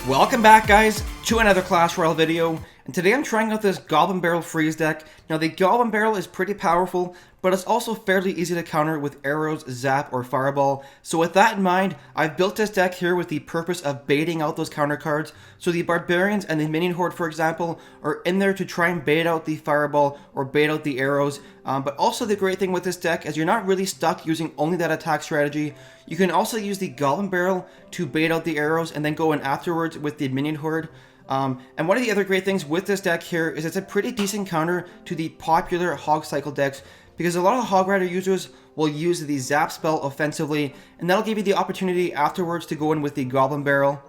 Welcome back, guys, to another Clash Royale video, and today I'm trying out this Goblin Barrel freeze deck. Now the Goblin Barrel is pretty powerful, but it's also fairly easy to counter with arrows, zap, or fireball. So with that in mind, I've built this deck here with the purpose of baiting out those counter cards. So the Barbarians and the Minion Horde, for example, are in there to try and bait out the fireball or bait out the arrows. But also the great thing with this deck is you're not really stuck using only that attack strategy. You can also use the Goblin Barrel to bait out the arrows and then go in afterwards with the Minion Horde. And one of the other great things with this deck here is it's a pretty decent counter to the popular HOG cycle decks, because a lot of the HOG Rider users will use the Zap spell offensively, and that'll give you the opportunity afterwards to go in with the Goblin Barrel.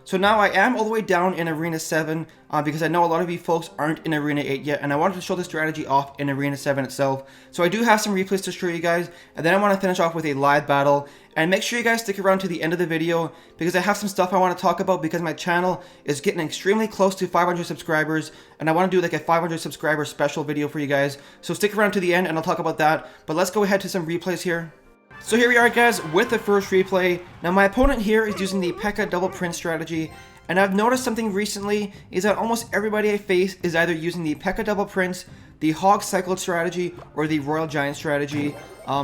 So now I am all the way down in Arena 7, because I know a lot of you folks aren't in Arena 8 yet, and I wanted to show the strategy off in Arena 7 itself. So I do have some replays to show you guys, and then I want to finish off with a live battle. And make sure you guys stick around to the end of the video, because I have some stuff I want to talk about, because my channel is getting extremely close to 500 subscribers, and I want to do like a 500 subscriber special video for you guys. So stick around to the end and I'll talk about that, but let's go ahead to some replays here. So here we are, guys, with the first replay. Now my opponent here is using the P.E.K.K.A. double print strategy, and I've noticed something recently is that almost everybody I face is either using the P.E.K.K.A. double prints, the HOG cycled strategy, or the Royal Giant strategy.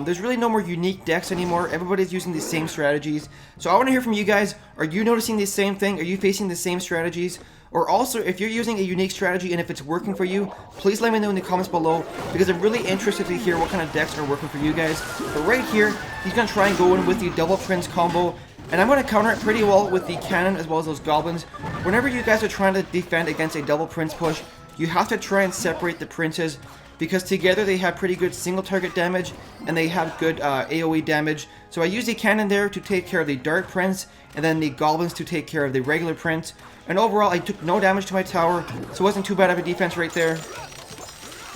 There's really no more unique decks anymore. Everybody's using the same strategies. So I want to hear from you guys. Are you noticing the same thing? Are you facing the same strategies? Or also, if you're using a unique strategy and if it's working for you, please let me know in the comments below, because I'm really interested to hear what kind of decks are working for you guys. But right here, he's going to try and go in with the double prince combo, and I'm going to counter it pretty well with the cannon as well as those goblins. Whenever you guys are trying to defend against a double prince push, you have to try and separate the princes, because together they have pretty good single target damage and they have good AoE damage. So I use the cannon there to take care of the Dark Prince, and then the goblins to take care of the regular prince. And overall I took no damage to my tower, so it wasn't too bad of a defense right there.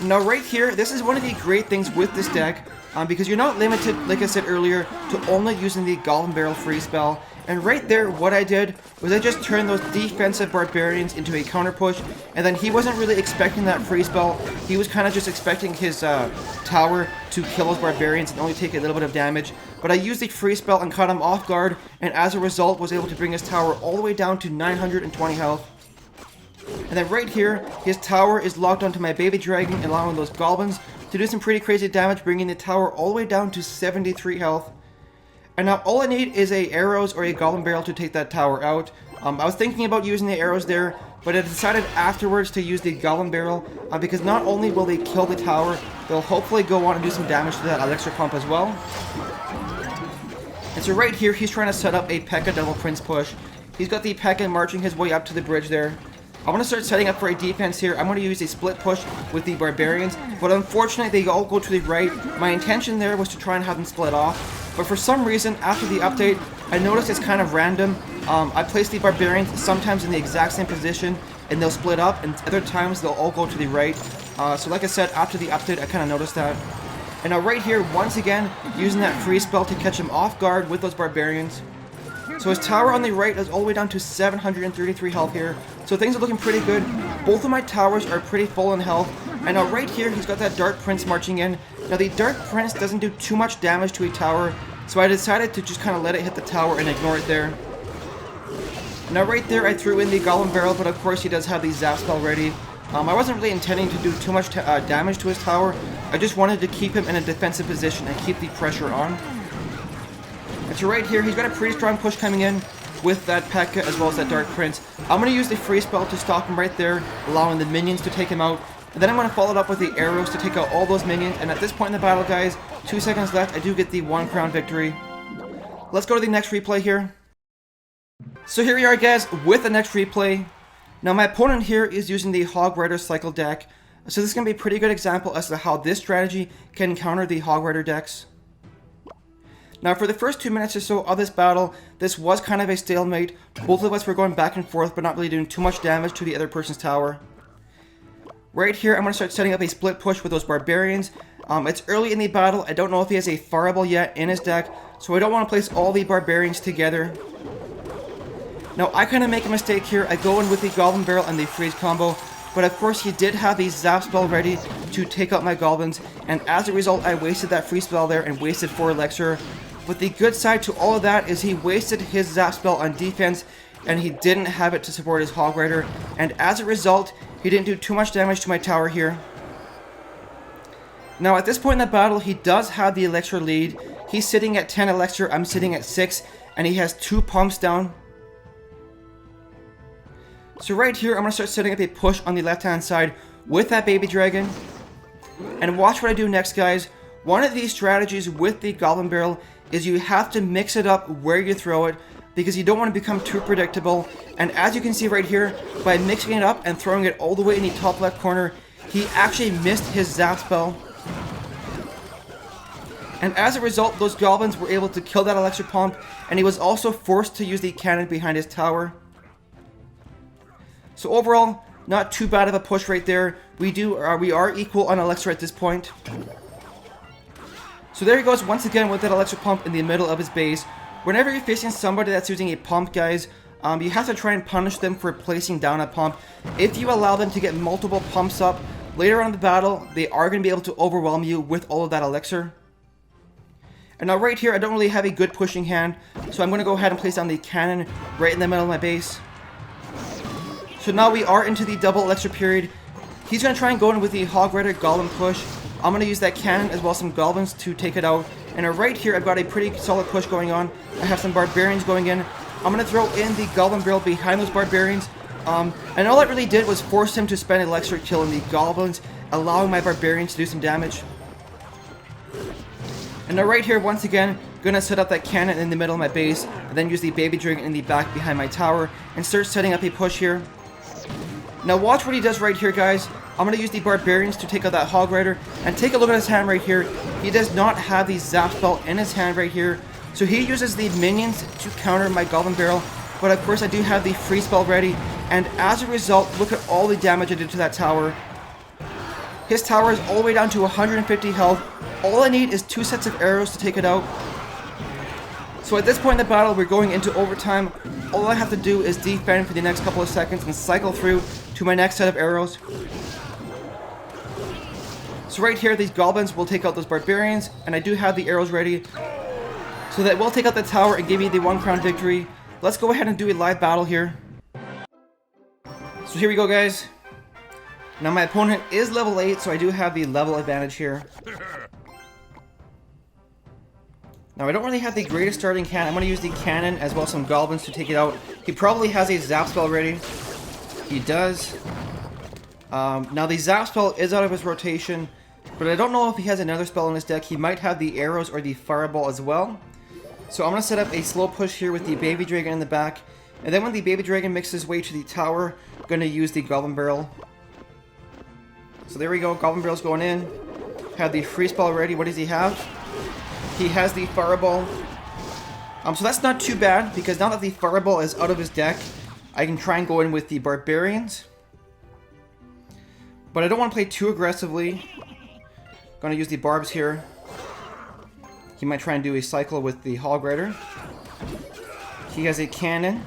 Now right here, this is one of the great things with this deck, because you're not limited, like I said earlier, to only using the Goblin Barrel free spell. And right there, what I did was I just turned those defensive barbarians into a counter push, and then he wasn't really expecting that free spell. He was kind of just expecting his tower to kill those barbarians and only take a little bit of damage. But I used the free spell and caught him off guard, and as a result was able to bring his tower all the way down to 920 health. And then right here, his tower is locked onto my baby dragon, allowing those goblins to do some pretty crazy damage, bringing the tower all the way down to 73 health. And now all I need is a arrows or a Goblin Barrel to take that tower out. I was thinking about using the arrows there, but I decided afterwards to use the Goblin Barrel, because not only will they kill the tower, they'll hopefully go on and do some damage to that elixir pump as well. And so right here, he's trying to set up a P.E.K.K.A. double prince push. He's got the P.E.K.K.A. marching his way up to the bridge there. I want to start setting up for a defense here. I'm going to use a split push with the barbarians, but unfortunately they all go to the right. My intention there was to try and have them split off, but for some reason after the update I noticed it's kind of random. I place the barbarians sometimes in the exact same position and they'll split up, and other times they'll all go to the right. So like I said, after the update I kind of noticed that. And now right here, once again, using that free spell to catch him off guard with those barbarians. So his tower on the right is all the way down to 733 health here. So things are looking pretty good. Both of my towers are pretty full in health. And now right here, he's got that Dark Prince marching in. Now the Dark Prince doesn't do too much damage to a tower, so I decided to just kind of let it hit the tower and ignore it there. Now right there, I threw in the Goblin Barrel, but of course he does have the Zap spell ready. I wasn't really intending to do too much damage to his tower. I just wanted to keep him in a defensive position and keep the pressure on. And so right here, he's got a pretty strong push coming in with that P.E.K.K.A. as well as that Dark Prince. I'm going to use the free spell to stop him right there, allowing the minions to take him out. And then I'm going to follow it up with the arrows to take out all those minions. And at this point in the battle, guys, 2 seconds left, I do get the 1 crown victory. Let's go to the next replay here. So here we are, guys, with the next replay. Now my opponent here is using the HOG Rider cycle deck. So this is going to be a pretty good example as to how this strategy can counter the HOG Rider decks. Now for the first 2 minutes or so of this battle, this was kind of a stalemate. Both of us were going back and forth, but not really doing too much damage to the other person's tower. Right here, I'm going to start setting up a split push with those barbarians. It's early in the battle. I don't know if he has a fireball yet in his deck, so I don't want to place all the barbarians together. Now I kind of make a mistake here. I go in with the Goblin Barrel and the freeze combo, but of course he did have the Zap spell ready to take out my goblins, and as a result I wasted that free spell there and wasted 4 elixir. But the good side to all of that is he wasted his Zap spell on defense and he didn't have it to support his Hog Rider, and as a result, he didn't do too much damage to my tower here. Now at this point in the battle, he does have the elixir lead. He's sitting at 10 elixir, I'm sitting at 6, and he has 2 pumps down. So right here, I'm going to start setting up a push on the left-hand side with that baby dragon. And watch what I do next, guys. One of these strategies with the Goblin Barrel is you have to mix it up where you throw it, because you don't want to become too predictable. And as you can see right here, by mixing it up and throwing it all the way in the top left corner, he actually missed his zap spell. And as a result, those goblins were able to kill that elixir pump, and he was also forced to use the cannon behind his tower. So overall, not too bad of a push right there. We are equal on elixir at this point. So there he goes once again with that elixir pump in the middle of his base. Whenever you're facing somebody that's using a pump, guys, you have to try and punish them for placing down a pump. If you allow them to get multiple pumps up, later on in the battle, they are going to be able to overwhelm you with all of that elixir. And now right here, I don't really have a good pushing hand, so I'm going to go ahead and place down the cannon right in the middle of my base. So now we are into the double elixir period. He's going to try and go in with the Hog Rider Goblin push. I'm going to use that cannon as well as some goblins to take it out. And right here, I've got a pretty solid push going on. I have some barbarians going in. I'm going to throw in the Goblin Barrel behind those barbarians. And all it really did was force him to spend elixir killing the goblins, allowing my barbarians to do some damage. And now right here, once again, gonna set up that cannon in the middle of my base, and then use the baby dragon in the back behind my tower, and start setting up a push here. Now watch what he does right here, guys. I'm gonna use the barbarians to take out that Hog Rider, and take a look at his hand right here. He does not have the zap spell in his hand right here, so he uses the minions to counter my Goblin Barrel, but of course I do have the free spell ready, and as a result, look at all the damage I did to that tower. His tower is all the way down to 150 health. All I need is 2 sets of arrows to take it out. So at this point in the battle, we're going into overtime. All I have to do is defend for the next couple of seconds and cycle through to my next set of arrows. So right here, these goblins will take out those barbarians, and I do have the arrows ready. So that will take out the tower and give me the 1 crown victory. Let's go ahead and do a live battle here. So here we go, guys. Now my opponent is level 8, so I do have the level advantage here. Now I don't really have the greatest starting cannon. I'm going to use the cannon as well as some goblins to take it out. He probably has a zap spell ready. He does. Now the zap spell is out of his rotation, but I don't know if he has another spell in his deck. He might have the arrows or the fireball as well. So I'm going to set up a slow push here with the baby dragon in the back. And then when the baby dragon makes his way to the tower, I'm going to use the Goblin Barrel. So there we go, Goblin Barrel's going in. Have the free spell ready. What does he have? He has the fireball. So that's not too bad, because now that the fireball is out of his deck, I can try and go in with the barbarians. But I don't want to play too aggressively. Gonna use the barbs here. He might try and do a cycle with the Hog Rider. He has a cannon.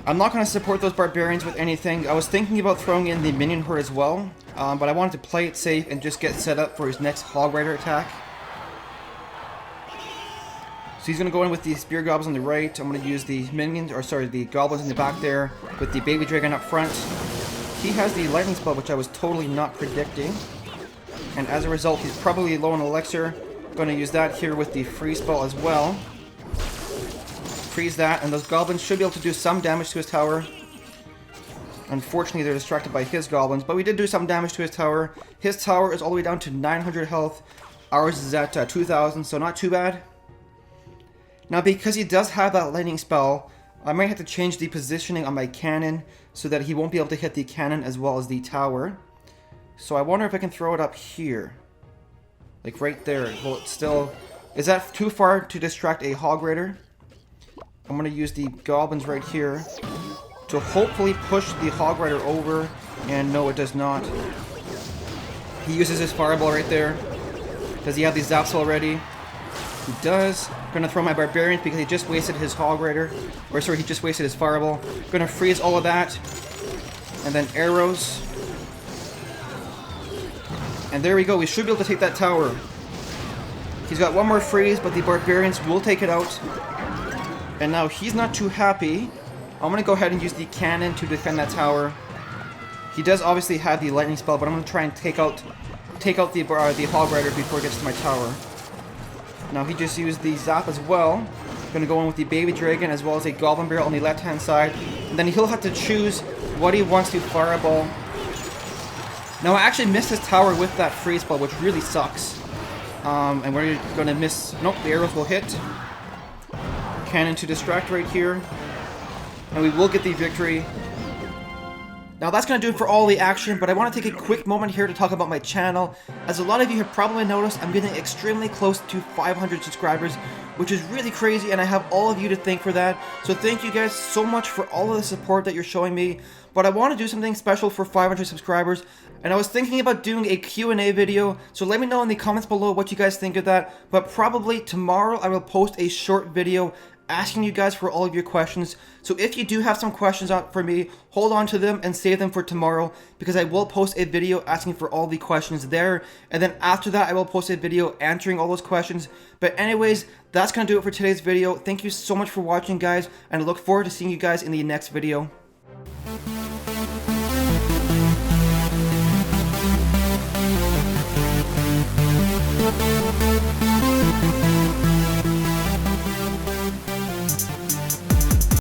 I'm not going to support those barbarians with anything. I was thinking about throwing in the minion horde as well, but I wanted to play it safe and just get set up for his next Hog Rider attack. So he's going to go in with the spear goblins on the right. I'm going to use the minions, or sorry, the goblins in the back there with the baby dragon up front. He has the lightning spell, which I was totally not predicting. And as a result, he's probably low on elixir. Going to use that here with the free spell as well. Freeze that, and those goblins should be able to do some damage to his tower. Unfortunately, they're distracted by his goblins, but we did do some damage to his tower. His tower is all the way down to 900 health. Ours is at 2,000, so not too bad. Now, because he does have that lightning spell, I might have to change the positioning on my cannon so that he won't be able to hit the cannon as well as the tower. So I wonder if I can throw it up here. Like right there. Well, it's still... Is that too far to distract a Hog Rider? I'm going to use the goblins right here to hopefully push the Hog Rider over, and no, it does not. He uses his fireball right there. Does he have the zaps already? He does. I'm going to throw my barbarians because he just wasted his Hog Rider. Or sorry, he just wasted his fireball. Going to freeze all of that. And then arrows. And there we go. We should be able to take that tower. He's got one more freeze, but the barbarians will take it out. And now he's not too happy. I'm going to go ahead and use the cannon to defend that tower. He does obviously have the lightning spell, but I'm going to try and take out the Hog Rider before it gets to my tower. Now he just used the zap as well. Going to go in with the Baby Dragon as well as a Goblin Barrel on the left-hand side. And then he'll have to choose what he wants to fireball. Now I actually missed his tower with that freeze spell, which really sucks. And we're going to miss... Nope, the arrows will hit. Cannon to distract right here. And we will get the victory. Now that's going to do it for all the action, but I want to take a quick moment here to talk about my channel. As a lot of you have probably noticed, I'm getting extremely close to 500 subscribers, which is really crazy, and I have all of you to thank for that. So thank you guys so much for all of the support that you're showing me. But I want to do something special for 500 subscribers, and I was thinking about doing a Q&A video, so let me know in the comments below what you guys think of that. But probably tomorrow I will post a short video asking you guys for all of your questions. So if you do have some questions out for me, hold on to them and save them for tomorrow, because I will post a video asking for all the questions there, and then after that I will post a video answering all those questions. But anyways, that's gonna do it for today's video. Thank you so much for watching, guys, and I look forward to seeing you guys in the next video.